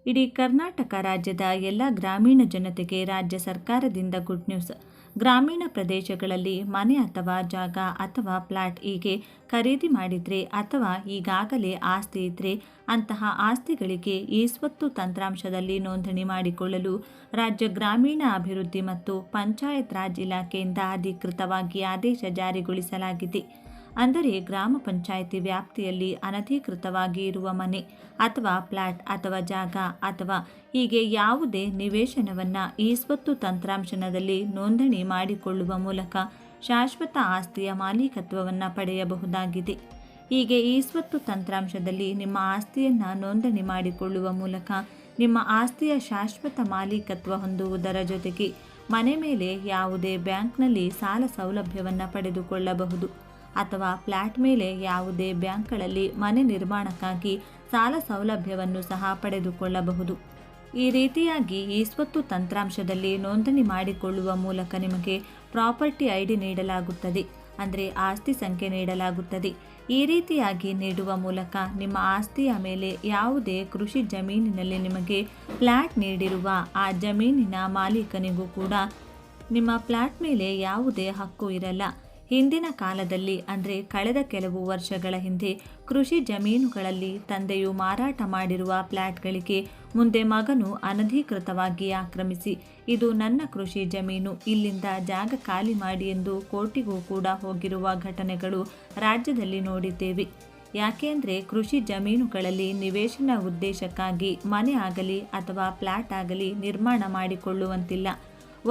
ಇಡೀ ಕರ್ನಾಟಕ ರಾಜ್ಯದ ಎಲ್ಲ ಗ್ರಾಮೀಣ ಜನತೆಗೆ ರಾಜ್ಯ ಸರ್ಕಾರದಿಂದ ಗುಡ್ ನ್ಯೂಸ್. ಗ್ರಾಮೀಣ ಪ್ರದೇಶಗಳಲ್ಲಿ ಮನೆ ಅಥವಾ ಜಾಗ ಅಥವಾ ಪ್ಲಾಟ್ ಹೀಗೆ ಖರೀದಿ ಮಾಡಿದರೆ ಅಥವಾ ಈಗಾಗಲೇ ಆಸ್ತಿ ಇದ್ದರೆ ಅಂತಹ ಆಸ್ತಿಗಳಿಗೆ ಈ ಸ್ವತ್ತು ತಂತ್ರಾಂಶದಲ್ಲಿ ನೋಂದಣಿ ಮಾಡಿಕೊಳ್ಳಲು ರಾಜ್ಯ ಗ್ರಾಮೀಣ ಅಭಿವೃದ್ಧಿ ಮತ್ತು ಪಂಚಾಯತ್ ರಾಜ್ ಇಲಾಖೆಯಿಂದ ಅಧಿಕೃತವಾಗಿ ಆದೇಶ ಜಾರಿಗೊಳಿಸಲಾಗಿದೆ. ಅಂದರೆ ಗ್ರಾಮ ಪಂಚಾಯಿತಿ ವ್ಯಾಪ್ತಿಯಲ್ಲಿ ಅನಧಿಕೃತವಾಗಿ ಇರುವ ಮನೆ ಅಥವಾ ಪ್ಲಾಟ್ ಅಥವಾ ಜಾಗ ಅಥವಾ ಹೀಗೆ ಯಾವುದೇ ನಿವೇಶನವನ್ನು ಈ ಸ್ವತ್ತು ತಂತ್ರಾಂಶದಲ್ಲಿ ನೋಂದಣಿ ಮಾಡಿಕೊಳ್ಳುವ ಮೂಲಕ ಶಾಶ್ವತ ಆಸ್ತಿಯ ಮಾಲೀಕತ್ವವನ್ನು ಪಡೆಯಬಹುದಾಗಿದೆ. ಹೀಗೆ ಈ ಸ್ವತ್ತು ತಂತ್ರಾಂಶದಲ್ಲಿ ನಿಮ್ಮ ಆಸ್ತಿಯನ್ನು ನೋಂದಣಿ ಮಾಡಿಕೊಳ್ಳುವ ಮೂಲಕ ನಿಮ್ಮ ಆಸ್ತಿಯ ಶಾಶ್ವತ ಮಾಲೀಕತ್ವ ಹೊಂದುವುದರ ಜೊತೆಗೆ ಮನೆ ಮೇಲೆ ಯಾವುದೇ ಬ್ಯಾಂಕ್ನಲ್ಲಿ ಸಾಲ ಸೌಲಭ್ಯವನ್ನು ಪಡೆದುಕೊಳ್ಳಬಹುದು ಅಥವಾ ಫ್ಲ್ಯಾಟ್ ಮೇಲೆ ಯಾವುದೇ ಬ್ಯಾಂಕ್ಗಳಲ್ಲಿ ಮನೆ ನಿರ್ಮಾಣಕ್ಕಾಗಿ ಸಾಲ ಸೌಲಭ್ಯವನ್ನು ಸಹ ಪಡೆದುಕೊಳ್ಳಬಹುದು. ಈ ರೀತಿಯಾಗಿ ಈ ಸ್ವತ್ತು ತಂತ್ರಾಂಶದಲ್ಲಿ ನೋಂದಣಿ ಮಾಡಿಕೊಳ್ಳುವ ಮೂಲಕ ನಿಮಗೆ ಪ್ರಾಪರ್ಟಿ ಐಡಿ ನೀಡಲಾಗುತ್ತದೆ, ಅಂದರೆ ಆಸ್ತಿ ಸಂಖ್ಯೆ ನೀಡಲಾಗುತ್ತದೆ. ಈ ರೀತಿಯಾಗಿ ನೀಡುವ ಮೂಲಕ ನಿಮ್ಮ ಆಸ್ತಿಯ ಮೇಲೆ ಯಾವುದೇ ಕೃಷಿ ಜಮೀನಿನಲ್ಲಿ ನಿಮಗೆ ಫ್ಲ್ಯಾಟ್ ನೀಡಿರುವ ಆ ಜಮೀನಿನ ಮಾಲೀಕನಿಗೂ ಕೂಡ ನಿಮ್ಮ ಫ್ಲ್ಯಾಟ್ ಮೇಲೆ ಯಾವುದೇ ಹಕ್ಕು ಇರಲ್ಲ. ಹಿಂದಿನ ಕಾಲದಲ್ಲಿ ಅಂದರೆ ಕಳೆದ ಕೆಲವು ವರ್ಷಗಳ ಹಿಂದೆ ಕೃಷಿ ಜಮೀನುಗಳಲ್ಲಿ ತಂದೆಯು ಮಾರಾಟ ಮಾಡಿರುವ ಫ್ಲ್ಯಾಟ್ಗಳಿಗೆ ಮುಂದೆ ಮಗನು ಅನಧಿಕೃತವಾಗಿ ಆಕ್ರಮಿಸಿ ಇದು ನನ್ನ ಕೃಷಿ ಜಮೀನು, ಇಲ್ಲಿಂದ ಜಾಗ ಖಾಲಿ ಮಾಡಿ ಎಂದು ಕೋರ್ಟಿಗೂ ಕೂಡ ಹೋಗಿರುವ ಘಟನೆಗಳು ರಾಜ್ಯದಲ್ಲಿ ನೋಡಿದ್ದೇವೆ. ಯಾಕೆಂದರೆ ಕೃಷಿ ಜಮೀನುಗಳಲ್ಲಿ ನಿವೇಶನ ಉದ್ದೇಶಕ್ಕಾಗಿ ಮನೆ ಆಗಲಿ ಅಥವಾ ಫ್ಲ್ಯಾಟ್ ಆಗಲಿ ನಿರ್ಮಾಣ ಮಾಡಿಕೊಳ್ಳುವಂತಿಲ್ಲ.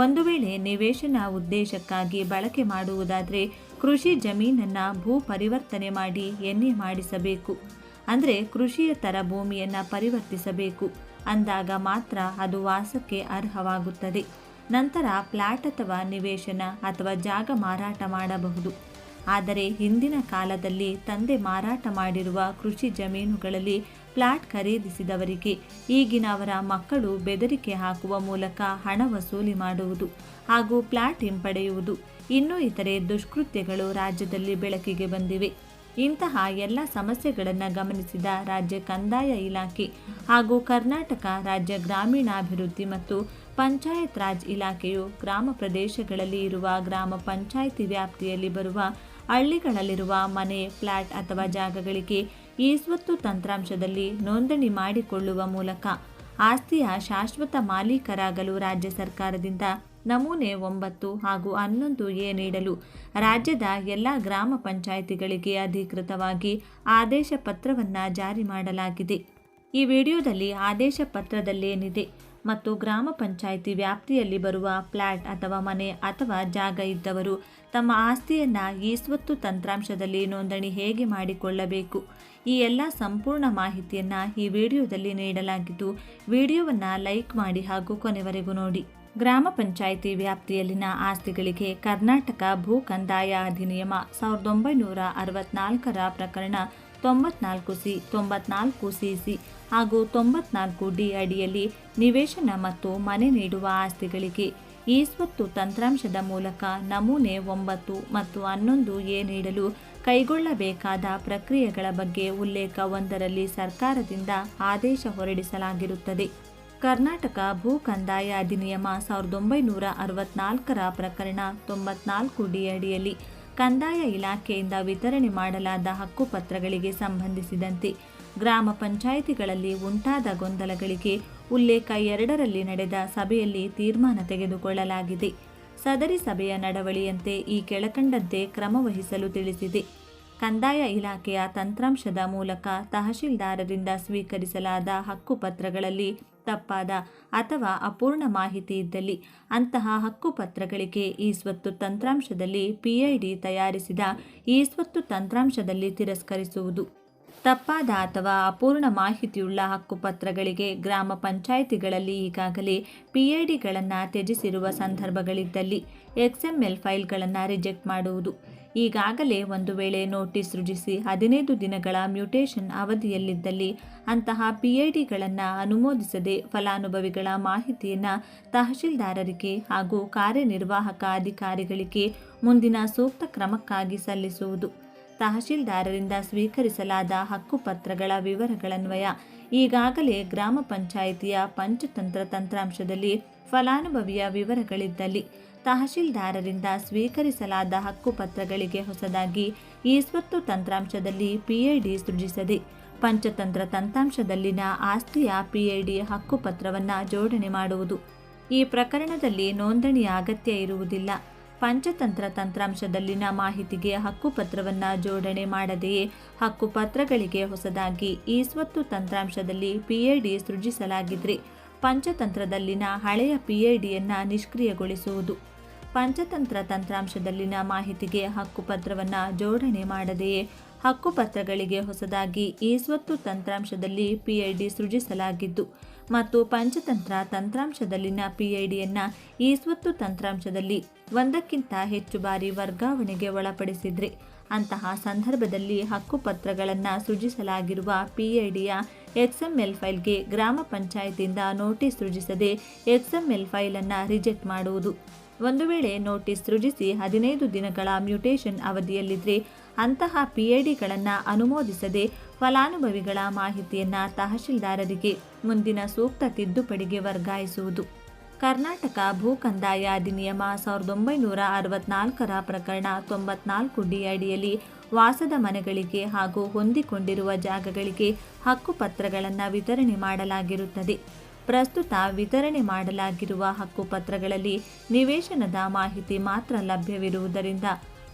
ಒಂದು ವೇಳೆ ನಿವೇಶನ ಉದ್ದೇಶಕ್ಕಾಗಿ ಬಳಕೆ ಮಾಡುವುದಾದರೆ ಕೃಷಿ ಜಮೀನನ್ನು ಭೂ ಪರಿವರ್ತನೆ ಮಾಡಿ ಎನ್ಎ ಮಾಡಿಸಬೇಕು, ಅಂದರೆ ಕೃಷಿಯೇತರ ಭೂಮಿಯನ್ನು ಪರಿವರ್ತಿಸಬೇಕು. ಅಂದಾಗ ಮಾತ್ರ ಅದು ವಾಸಕ್ಕೆ ಅರ್ಹವಾಗುತ್ತದೆ. ನಂತರ ಫ್ಲ್ಯಾಟ್ ಅಥವಾ ನಿವೇಶನ ಅಥವಾ ಜಾಗ ಮಾರಾಟ ಮಾಡಬಹುದು. ಆದರೆ ಹಿಂದಿನ ಕಾಲದಲ್ಲಿ ತಂದೆ ಮಾರಾಟ ಮಾಡಿರುವ ಕೃಷಿ ಜಮೀನುಗಳಲ್ಲಿ ಫ್ಲ್ಯಾಟ್ ಖರೀದಿಸಿದವರಿಗೆ ಈಗಿನ ಅವರ ಮಕ್ಕಳು ಬೆದರಿಕೆ ಹಾಕುವ ಮೂಲಕ ಹಣ ವಸೂಲಿ ಮಾಡುವುದು ಹಾಗೂ ಫ್ಲ್ಯಾಟ್ ಹಿಂಪಡೆಯುವುದು ಇನ್ನೂ ಇತರೆ ದುಷ್ಕೃತ್ಯಗಳು ರಾಜ್ಯದಲ್ಲಿ ಬೆಳಕಿಗೆ ಬಂದಿವೆ. ಇಂತಹ ಎಲ್ಲ ಸಮಸ್ಯೆಗಳನ್ನು ಗಮನಿಸಿದ ರಾಜ್ಯ ಕಂದಾಯ ಇಲಾಖೆ ಹಾಗೂ ಕರ್ನಾಟಕ ರಾಜ್ಯ ಗ್ರಾಮೀಣಾಭಿವೃದ್ಧಿ ಮತ್ತು ಪಂಚಾಯತ್ ರಾಜ್ ಇಲಾಖೆಯು ಗ್ರಾಮ ಪ್ರದೇಶಗಳಲ್ಲಿ ಇರುವ ಗ್ರಾಮ ಪಂಚಾಯಿತಿ ವ್ಯಾಪ್ತಿಯಲ್ಲಿ ಬರುವ ಹಳ್ಳಿಗಳಲ್ಲಿರುವ ಮನೆ, ಫ್ಲ್ಯಾಟ್ ಅಥವಾ ಜಾಗಗಳಿಗೆ ಈ ಸ್ವತ್ತು ತಂತ್ರಾಂಶದಲ್ಲಿ ನೋಂದಣಿ ಮಾಡಿಕೊಳ್ಳುವ ಮೂಲಕ ಆಸ್ತಿಯ ಶಾಶ್ವತ ಮಾಲೀಕರಾಗಲು ರಾಜ್ಯ ಸರ್ಕಾರದಿಂದ ನಮೂನೆ 9 ಹಾಗೂ 11A ನೀಡಲು ರಾಜ್ಯದ ಎಲ್ಲ ಗ್ರಾಮ ಪಂಚಾಯಿತಿಗಳಿಗೆ ಅಧಿಕೃತವಾಗಿ ಆದೇಶ ಪತ್ರವನ್ನು ಜಾರಿ ಮಾಡಲಾಗಿದೆ. ಈ ವಿಡಿಯೋದಲ್ಲಿ ಆದೇಶ ಪತ್ರದಲ್ಲೇನಿದೆ ಮತ್ತು ಗ್ರಾಮ ಪಂಚಾಯಿತಿ ವ್ಯಾಪ್ತಿಯಲ್ಲಿ ಬರುವ ಫ್ಲ್ಯಾಟ್ ಅಥವಾ ಮನೆ ಅಥವಾ ಜಾಗ ಇದ್ದವರು ತಮ್ಮ ಆಸ್ತಿಯನ್ನು ಈ ಸ್ವತ್ತು ತಂತ್ರಾಂಶದಲ್ಲಿ ನೋಂದಣಿ ಹೇಗೆ ಮಾಡಿಕೊಳ್ಳಬೇಕು, ಈ ಎಲ್ಲ ಸಂಪೂರ್ಣ ಮಾಹಿತಿಯನ್ನು ಈ ವಿಡಿಯೋದಲ್ಲಿ ನೀಡಲಾಗಿದ್ದು, ವಿಡಿಯೋವನ್ನು ಲೈಕ್ ಮಾಡಿ ಹಾಗೂ ಕೊನೆವರೆಗೂ ನೋಡಿ. ಗ್ರಾಮ ಪಂಚಾಯಿತಿ ವ್ಯಾಪ್ತಿಯಲ್ಲಿನ ಆಸ್ತಿಗಳಿಗೆ ಕರ್ನಾಟಕ ಭೂ ಕಂದಾಯ ಅಧಿನಿಯಮ 1964ರ ಪ್ರಕರಣ 94C, 94CC ಹಾಗೂ 94D ಅಡಿಯಲ್ಲಿ ನಿವೇಶನ ಮತ್ತು ಮನೆ ನೀಡುವ ಆಸ್ತಿಗಳಿಗೆ ಈ ಸ್ವತ್ತು ತಂತ್ರಾಂಶದ ಮೂಲಕ ನಮೂನೆ 9 ಮತ್ತು 11A ನೀಡಲು ಕೈಗೊಳ್ಳಬೇಕಾದ ಪ್ರಕ್ರಿಯೆಗಳ ಬಗ್ಗೆ ಉಲ್ಲೇಖ 1ರಲ್ಲಿ ಸರ್ಕಾರದಿಂದ ಆದೇಶ ಹೊರಡಿಸಲಾಗಿರುತ್ತದೆ. ಕರ್ನಾಟಕ ಭೂ ಕಂದಾಯ ಅಧಿನಿಯಮ 1964ರ ಪ್ರಕರಣ 94D ಅಡಿಯಲ್ಲಿ ಕಂದಾಯ ಇಲಾಖೆಯಿಂದ ವಿತರಣೆ ಮಾಡಲಾದ ಹಕ್ಕುಪತ್ರಗಳಿಗೆ ಸಂಬಂಧಿಸಿದಂತೆ ಗ್ರಾಮ ಪಂಚಾಯಿತಿಗಳಲ್ಲಿ ಉಂಟಾದ ಗೊಂದಲಗಳಿಗೆ ಉಲ್ಲೇಖ 2ರಲ್ಲಿ ನಡೆದ ಸಭೆಯಲ್ಲಿ ತೀರ್ಮಾನ ತೆಗೆದುಕೊಳ್ಳಲಾಗಿದೆ. ಸದರಿ ಸಭೆಯ ನಡವಳಿಯಂತೆ ಈ ಕೆಳಕಂಡಂತೆ ಕ್ರಮ ವಹಿಸಲು ತಿಳಿಸಿದೆ. ಕಂದಾಯ ಇಲಾಖೆಯ ತಂತ್ರಾಂಶದ ಮೂಲಕ ತಹಶೀಲ್ದಾರರಿಂದ ಸ್ವೀಕರಿಸಲಾದ ಹಕ್ಕುಪತ್ರಗಳಲ್ಲಿ ತಪ್ಪಾದ ಅಥವಾ ಅಪೂರ್ಣ ಮಾಹಿತಿ ಇದ್ದಲ್ಲಿ ಅಂತಹ ಹಕ್ಕುಪತ್ರಗಳಿಗೆ ಈ ಸ್ವತ್ತು ತಂತ್ರಾಂಶದಲ್ಲಿ PID ತಯಾರಿಸಿದ ಈ ಸ್ವತ್ತು ತಂತ್ರಾಂಶದಲ್ಲಿ ತಿರಸ್ಕರಿಸುವುದು. ತಪ್ಪಾದ ಅಥವಾ ಅಪೂರ್ಣ ಮಾಹಿತಿಯುಳ್ಳ ಹಕ್ಕುಪತ್ರಗಳಿಗೆ ಗ್ರಾಮ ಪಂಚಾಯಿತಿಗಳಲ್ಲಿ ಈಗಾಗಲೇ PIDಗಳನ್ನು ತ್ಯಜಿಸಿರುವ ಸಂದರ್ಭಗಳಿದ್ದಲ್ಲಿ XML ಫೈಲ್ಗಳನ್ನು ರಿಜೆಕ್ಟ್ ಮಾಡುವುದು. ಈಗಾಗಲೇ ಒಂದು ವೇಳೆ ನೋಟಿಸ್ ಸೃಜಿಸಿ 15 ದಿನಗಳ ಮ್ಯೂಟೇಷನ್ ಅವಧಿಯಲ್ಲಿದ್ದಲ್ಲಿ ಅಂತಹ PIDಗಳನ್ನು ಅನುಮೋದಿಸದೆ ಫಲಾನುಭವಿಗಳ ಮಾಹಿತಿಯನ್ನು ತಹಶೀಲ್ದಾರರಿಗೆ ಹಾಗೂ ಕಾರ್ಯನಿರ್ವಾಹಕ ಅಧಿಕಾರಿಗಳಿಗೆ ಮುಂದಿನ ಸೂಕ್ತ ಕ್ರಮಕ್ಕಾಗಿ ಸಲ್ಲಿಸುವುದು. ತಹಶೀಲ್ದಾರರಿಂದ ಸ್ವೀಕರಿಸಲಾದ ಹಕ್ಕುಪತ್ರಗಳ ವಿವರಗಳನ್ವಯ ಈಗಾಗಲೇ ಗ್ರಾಮ ಪಂಚಾಯಿತಿಯ ಪಂಚತಂತ್ರ ತಂತ್ರಾಂಶದಲ್ಲಿ ಫಲಾನುಭವಿಯ ವಿವರಗಳಿದ್ದಲ್ಲಿ ತಹಶೀಲ್ದಾರರಿಂದ ಸ್ವೀಕರಿಸಲಾದ ಹಕ್ಕುಪತ್ರಗಳಿಗೆ ಹೊಸದಾಗಿ ಈ ಸ್ವತ್ತು ತಂತ್ರಾಂಶದಲ್ಲಿ ಪಿಐಡಿ ಸೃಜಿಸದೆ ಪಂಚತಂತ್ರ ತಂತ್ರಾಂಶದಲ್ಲಿನ ಆಸ್ತಿಯ ಪಿಐಡಿ ಹಕ್ಕುಪತ್ರವನ್ನು ಜೋಡಣೆ ಮಾಡುವುದು. ಈ ಪ್ರಕರಣದಲ್ಲಿ ನೋಂದಣಿಯ ಅಗತ್ಯ ಇರುವುದಿಲ್ಲ. ಪಂಚತಂತ್ರ ತಂತ್ರಾಂಶದಲ್ಲಿನ ಮಾಹಿತಿಗೆ ಹಕ್ಕುಪತ್ರವನ್ನು ಜೋಡಣೆ ಮಾಡದೆಯೇ ಹಕ್ಕುಪತ್ರಗಳಿಗೆ ಹೊಸದಾಗಿ ಈ ಸ್ವತ್ತು ತಂತ್ರಾಂಶದಲ್ಲಿ ಪಿಐಡಿ ಸೃಜಿಸಲಾಗಿದ್ದರೆ ಪಂಚತಂತ್ರದಲ್ಲಿನ ಹಳೆಯ ಪಿಐಡಿಯನ್ನು ನಿಷ್ಕ್ರಿಯಗೊಳಿಸುವುದು. ಪಂಚತಂತ್ರ ತಂತ್ರಾಂಶದಲ್ಲಿನ ಮಾಹಿತಿಗೆ ಹಕ್ಕುಪತ್ರವನ್ನು ಜೋಡಣೆ ಮಾಡದೆಯೇ ಹಕ್ಕುಪತ್ರಗಳಿಗೆ ಹೊಸದಾಗಿ ಈ ಸ್ವತ್ತು ತಂತ್ರಾಂಶದಲ್ಲಿ ಪಿಐಡಿ ಸೃಜಿಸಲಾಗಿದ್ದು ಮತ್ತು ಪಂಚತಂತ್ರ ತಂತ್ರಾಂಶದಲ್ಲಿನ ಪಿಐಡಿಯನ್ನು ಈ ಸ್ವತ್ತು ತಂತ್ರಾಂಶದಲ್ಲಿ ಒಂದಕ್ಕಿಂತ ಹೆಚ್ಚು ಬಾರಿ ವರ್ಗಾವಣೆಗೆ ಒಳಪಡಿಸಿದರೆ ಅಂತಹ ಸಂದರ್ಭದಲ್ಲಿ ಹಕ್ಕುಪತ್ರಗಳನ್ನು ಸೃಜಿಸಲಾಗಿರುವ ಪಿಐಡಿಯ XML ಫೈಲ್ಗೆ ಗ್ರಾಮ ಪಂಚಾಯತಿಯಿಂದ ನೋಟಿಸ್ ಸೃಜಿಸದೆ XML ಫೈಲನ್ನು ರಿಜೆಕ್ಟ್ ಮಾಡುವುದು. ಒಂದು ವೇಳೆ ನೋಟಿಸ್ ಸೃಜಿಸಿ 15 ದಿನಗಳ ಮ್ಯೂಟೇಷನ್ ಅವಧಿಯಲ್ಲಿದ್ದರೆ ಅಂತಹ ಪಿಐಡಿಗಳನ್ನು ಅನುಮೋದಿಸದೆ ಫಲಾನುಭವಿಗಳ ಮಾಹಿತಿಯನ್ನು ತಹಶೀಲ್ದಾರರಿಗೆ ಮುಂದಿನ ಸೂಕ್ತ ತಿದ್ದುಪಡಿಗೆ ವರ್ಗಾಯಿಸುವುದು. ಕರ್ನಾಟಕ ಭೂ ಕಂದಾಯ ಅಧಿನಿಯಮ 1964ರ ಪ್ರಕರಣ 94D ಅಡಿಯಲ್ಲಿ ವಾಸದ ಮನೆಗಳಿಗೆ ಹಾಗೂ ಹೊಂದಿಕೊಂಡಿರುವ ಜಾಗಗಳಿಗೆ ಹಕ್ಕುಪತ್ರಗಳನ್ನು ವಿತರಣೆ ಮಾಡಲಾಗಿರುತ್ತದೆ. ಪ್ರಸ್ತುತ ವಿತರಣೆ ಮಾಡಲಾಗಿರುವ ಹಕ್ಕುಪತ್ರಗಳಲ್ಲಿ ನಿವೇಶನದ ಮಾಹಿತಿ ಮಾತ್ರ ಲಭ್ಯವಿರುವುದರಿಂದ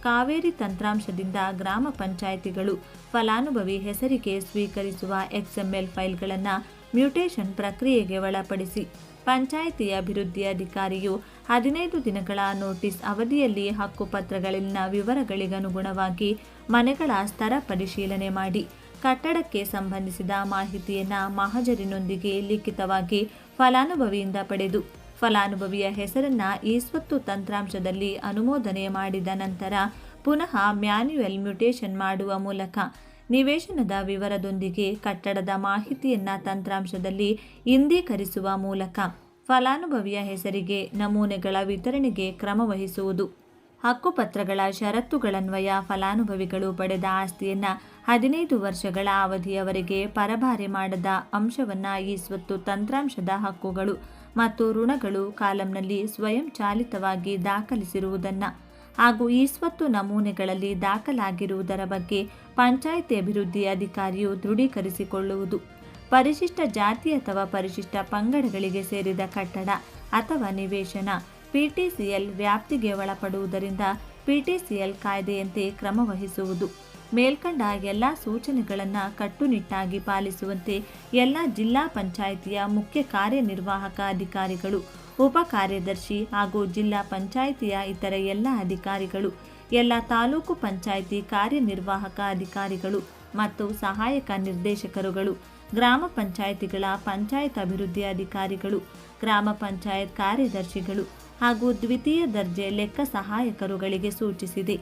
ಕಾವೇರಿ ತಂತ್ರಾಂಶದಿಂದ ಗ್ರಾಮ ಪಂಚಾಯಿತಿಗಳು ಫಲಾನುಭವಿ ಹೆಸರಿಗೆ ಸ್ವೀಕರಿಸುವ XML ಫೈಲ್ಗಳನ್ನು ಮ್ಯೂಟೇಷನ್ ಪ್ರಕ್ರಿಯೆಗೆ ಒಳಪಡಿಸಿ ಪಂಚಾಯಿತಿ ಅಭಿವೃದ್ಧಿ ಅಧಿಕಾರಿಯು 15 ದಿನಗಳ ನೋಟಿಸ್ ಅವಧಿಯಲ್ಲಿ ಹಕ್ಕುಪತ್ರಗಳಲ್ಲಿನ ವಿವರಗಳಿಗನುಗುಣವಾಗಿ ಮನೆಗಳ ಸ್ತರ ಪರಿಶೀಲನೆ ಮಾಡಿ ಕಟ್ಟಡಕ್ಕೆ ಸಂಬಂಧಿಸಿದ ಮಾಹಿತಿಯನ್ನು ಮಹಜರಿನೊಂದಿಗೆ ಲಿಖಿತವಾಗಿ ಫಲಾನುಭವಿಯಿಂದ ಪಡೆದು ಫಲಾನುಭವಿಯ ಹೆಸರನ್ನು ಈ ಸ್ವತ್ತು ತಂತ್ರಾಂಶದಲ್ಲಿ ಅನುಮೋದನೆ ಮಾಡಿದ ನಂತರ ಪುನಃ ಮ್ಯಾನ್ಯುಯಲ್ ಮ್ಯೂಟೇಷನ್ ಮಾಡುವ ಮೂಲಕ ನಿವೇಶನದ ವಿವರದೊಂದಿಗೆ ಕಟ್ಟಡದ ಮಾಹಿತಿಯನ್ನು ತಂತ್ರಾಂಶದಲ್ಲಿ ಇಂದೀಕರಿಸುವ ಮೂಲಕ ಫಲಾನುಭವಿಯ ಹೆಸರಿಗೆ ನಮೂನೆಗಳ ವಿತರಣೆಗೆ ಕ್ರಮ ವಹಿಸುವುದು. ಹಕ್ಕುಪತ್ರಗಳ ಷರತ್ತುಗಳನ್ವಯ ಫಲಾನುಭವಿಗಳು ಪಡೆದ ಆಸ್ತಿಯನ್ನು 15 ವರ್ಷಗಳ ಅವಧಿಯವರೆಗೆ ಪರಭಾರೆ ಮಾಡದ ಅಂಶವನ್ನು ಈ ಸ್ವತ್ತು ತಂತ್ರಾಂಶದ ಹಕ್ಕುಗಳು ಮತ್ತು ಋಣಗಳು ಕಾಲಂನಲ್ಲಿ ಸ್ವಯಂಚಾಲಿತವಾಗಿ ದಾಖಲಿಸಿರುವುದನ್ನು ಹಾಗೂ ಈ ಸ್ವತ್ತು ನಮೂನೆಗಳಲ್ಲಿ ದಾಖಲಾಗಿರುವುದರ ಬಗ್ಗೆ ಪಂಚಾಯಿತಿ ಅಭಿವೃದ್ಧಿ ಅಧಿಕಾರಿಯು ದೃಢೀಕರಿಸಿಕೊಳ್ಳುವುದು. ಪರಿಶಿಷ್ಟ ಜಾತಿ ಅಥವಾ ಪರಿಶಿಷ್ಟ ಪಂಗಡಗಳಿಗೆ ಸೇರಿದ ಕಟ್ಟಡ ಅಥವಾ ನಿವೇಶನ PTCL ವ್ಯಾಪ್ತಿಗೆ ಒಳಪಡುವುದರಿಂದ PTCL ಕಾಯ್ದೆಯಂತೆ ಕ್ರಮ ವಹಿಸುವುದು. ಮೇಲ್ಕಂಡ ಎಲ್ಲ ಸೂಚನೆಗಳನ್ನು ಕಟ್ಟುನಿಟ್ಟಾಗಿ ಪಾಲಿಸುವಂತೆ ಎಲ್ಲ ಜಿಲ್ಲಾ ಪಂಚಾಯಿತಿಯ ಮುಖ್ಯ ಕಾರ್ಯನಿರ್ವಾಹಕ ಅಧಿಕಾರಿಗಳು, ಉಪ ಕಾರ್ಯದರ್ಶಿ ಹಾಗೂ ಜಿಲ್ಲಾ ಪಂಚಾಯಿತಿಯ ಇತರ ಎಲ್ಲ ಅಧಿಕಾರಿಗಳು, ಎಲ್ಲ ತಾಲೂಕು ಪಂಚಾಯಿತಿ ಕಾರ್ಯನಿರ್ವಾಹಕ ಅಧಿಕಾರಿಗಳು ಮತ್ತು ಸಹಾಯಕ ನಿರ್ದೇಶಕರುಗಳು, ಗ್ರಾಮ ಪಂಚಾಯಿತಿಗಳ ಪಂಚಾಯತ್ ಅಭಿವೃದ್ಧಿ ಅಧಿಕಾರಿಗಳು, ಗ್ರಾಮ ಪಂಚಾಯತ್ ಕಾರ್ಯದರ್ಶಿಗಳು ಹಾಗೂ ದ್ವಿತೀಯ ದರ್ಜೆ ಲೆಕ್ಕ ಸಹಾಯಕರುಗಳಿಗೆ ಸೂಚಿಸಿದೆ.